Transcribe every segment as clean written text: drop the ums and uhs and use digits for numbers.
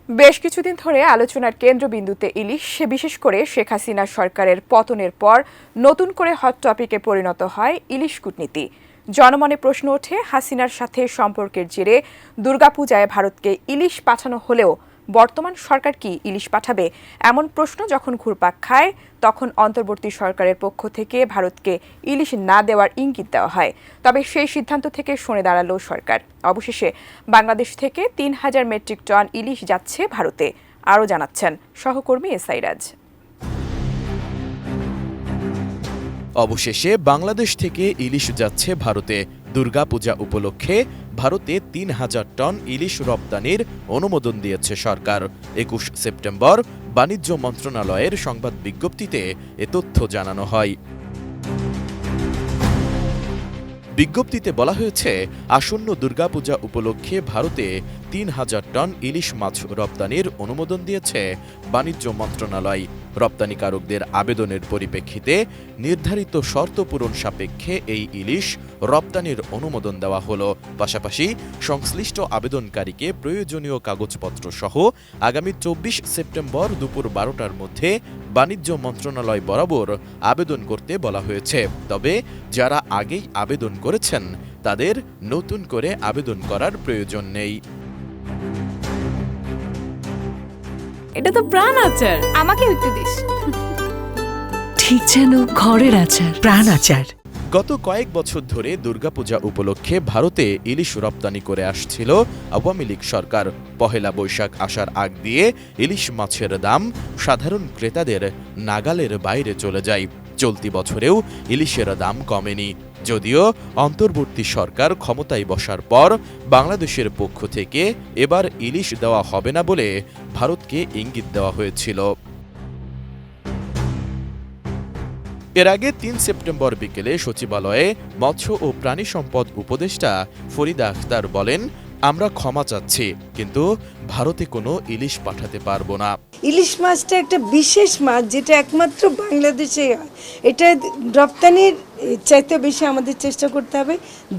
বেশ কিছুদিন ধরে আলোচনার কেন্দ্রবিন্দুতে ইলিশ, বিশেষ করে শেখ হাসিনা সরকারের পতনের পর নতুন করে হট টপিকে পরিণত হয় ইলিশ কূটনীতি। জনমনে প্রশ্ন ওঠে, হাসিনার সাথে সম্পর্কের জেরে দুর্গাপূজায় ভারতকে ইলিশ পাঠানো হলেও বর্তমান সরকার কি ইলিশ পাঠাবে? এমন প্রশ্ন যখন ঘুরপাক খায়, তখন অন্তর্বর্তী সরকারের পক্ষ থেকে ভারতকে ইলিশ না দেওয়ার ইঙ্গিত দেওয়া হয়। তবে সেই সিদ্ধান্ত থেকে সরে দাঁড়ালো সরকার। অবশেষে বাংলাদেশ থেকে ৩,০০০ মেট্রিক টন ইলিশ যাচ্ছে ভারতে। আরও জানাচ্ছেন সহকর্মী এসআই রাজ। অবশেষে বাংলাদেশ থেকে ইলিশ যাচ্ছে ভারতে। দুর্গাপূজা উপলক্ষে ভারতে ৩,০০০ টন ইলিশ রপ্তানির অনুমোদন দিয়েছে সরকার। ২১ সেপ্টেম্বর বাণিজ্য মন্ত্রণালয়ের সংবাদ বিজ্ঞপ্তিতে এ তথ্য জানানো হয়। বিজ্ঞপ্তিতে বলা হয়েছে, আসন্ন দুর্গাপূজা উপলক্ষে ভারতে ৩,০০০ টন ইলিশ মাছ রপ্তানির অনুমোদন দিয়েছে বাণিজ্য মন্ত্রণালয়। রপ্তানিকারকদের আবেদনের পরিপ্রেক্ষিতে নির্ধারিত শর্ত পূরণ সাপেক্ষে এই ইলিশ রপ্তানির অনুমোদন দেওয়া হলো। পাশাপাশি সংশ্লিষ্ট আবেদনকারীকে প্রয়োজনীয় কাগজপত্র সহ আগামী ২৪ সেপ্টেম্বর দুপুর ১২টার মধ্যে বাণিজ্য মন্ত্রণালয় বরাবর আবেদন করতে বলা হয়েছে। তবে যারা আগেই আবেদন করেছেন তাদের নতুন করে আবেদন করার প্রয়োজন নেই। এটা তো প্রাণ আচার, আমাকে একটু দিস। ঠিক যেন ঘরের আচার, প্রাণ আচার। গত কয়েক বছর ধরে দুর্গাপূজা উপলক্ষে ভারতে ইলিশ রপ্তানি করে আসছিল আওয়ামী লীগ সরকার। পহেলা বৈশাখ আসার আগ দিয়ে ইলিশ মাছের দাম সাধারণ ক্রেতাদের নাগালের বাইরে চলে যায়। চলতি বছরেও ইলিশের দাম কমেনি, যদিও অন্তর্বর্তী সরকার ক্ষমতায় বসার পর বাংলাদেশের পক্ষ থেকে এবার ইলিশ দেওয়া হবে না বলে ভারতকে ইঙ্গিত দেওয়া হয়েছিল। এর আগে ৩ সেপ্টেম্বর বিকেলে সচিবালয়ে মৎস্য ও প্রাণী সম্পদ উপদেষ্টা ফরিদা আখতার বলেন, আমরা ক্ষমা চাচ্ছি, কিন্তু ভারতে কোনো ইলিশ পাঠাতে পারবো না। ইলিশ মাছটা একটা বিশেষ মাছ, যেটা একমাত্র বাংলাদেশে হয়। এটা রপ্তানির চাইতে বেশি আমাদের চেষ্টা করতে হবে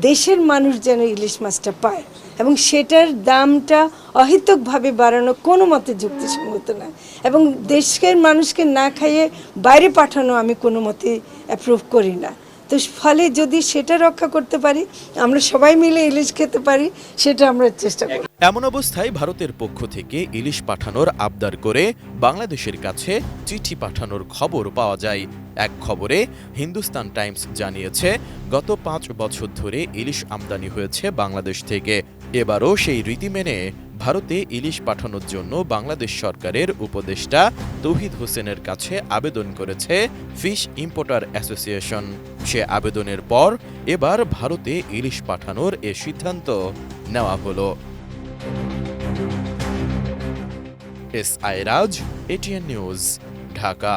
দেশের মানুষ যেন ইলিশ মাছটা পায়, এবং সেটার দামটা অহেতুকভাবে বাড়ানো কোনো মতে যুক্তিসঙ্গত না, এবং দেশের মানুষকে না খাইয়ে বাইরে পাঠানো আমি কোনো মতে অ্যাপ্রুভ করি না। তো ফলে যদি সেটা রক্ষা করতে পারি, আমরা সবাই মিলে ইলিশ খেতে পারি, সেটা আমরা চেষ্টা করি। এমন অবস্থায় ভারতের পক্ষ থেকে ইলিশ পাঠানোর আবদার করে বাংলাদেশের কাছে চিঠি পাঠানোর খবর পাওয়া যায়। এক খবরে হিন্দুস্তান টাইমস জানিয়েছে, গত ৫ বছর ধরে ইলিশ আমদানি হয়েছে বাংলাদেশ থেকে। এবারও সেই রীতি মেনে ভারতে ইলিশ পাঠানোর জন্য বাংলাদেশ সরকারের উপদেষ্টা তৌহিদ হোসেনের কাছে আবেদন করেছে ফিশ ইম্পোর্টার অ্যাসোসিয়েশন। সে আবেদনের পর এবার ভারতে ইলিশ পাঠানোর এ সিদ্ধান্ত নেওয়া হলো। এসআই রাজ, এটিএন নিউজ, ঢাকা।